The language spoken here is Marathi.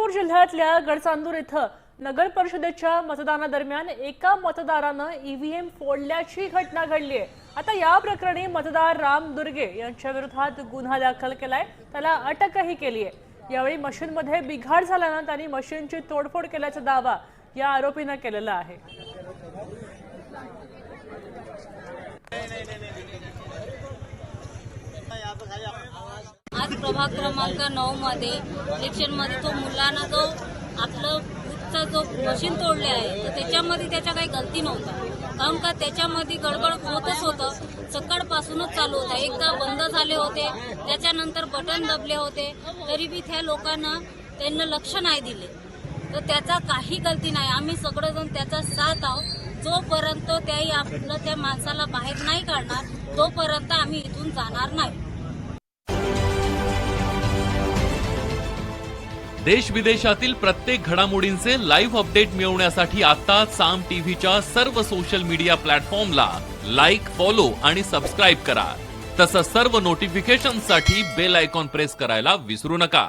चंद्रपूर जिल्ह्यातल्या गडचांदूर इथं नगर परिषदेच्या मतदानादरम्यान एका मतदारानं ईव्हीएम फोडल्याची घटना घडली आहे। आता या प्रकरणी मतदार राम दुर्गे यांच्या विरोधात गुन्हा दाखल केलाय, त्याला अटकही केली आहे। यावेळी मशीनमध्ये बिघाड झाल्यानं त्यांनी मशीनची तोडफोड केल्याचा दावा या आरोपीनं केलेला आहे। आज प्रभाग क्रमांक 9 मध्ये इलेक्शन मध्ये तो मुलांना जो आपलं बूथचा जो मशीन तोडले आहे तर त्याच्यामध्ये त्याच्या काही गलती नव्हता, कारण का त्याच्यामध्ये गडबड होतच होतं। सकाळपासूनच चालू होता, एकदा बंद झाले होते, त्याच्यानंतर बटन दबले होते, तरी बी त्या लोकांना त्यांना लक्ष नाही दिले। तर त्याचा काही गलती नाही, आम्ही सगळेजण त्याचा साथ आहोत। जोपर्यंत त्याही आपलं त्या माणसाला बाहेर नाही काढणार तोपर्यंत आम्ही इथून जाणार नाही। देश विदेशातील प्रत्येक घडामोडींचे लाईव्ह अपडेट मिळवण्यासाठी आता साम टीव्हीच्या सर्व सोशल मीडिया प्लॅटफॉर्मला लाईक, फॉलो आणि सबस्क्राईब करा। तसंच सर्व नोटिफिकेशनसाठी बेल आयकॉन प्रेस करायला विसरू नका।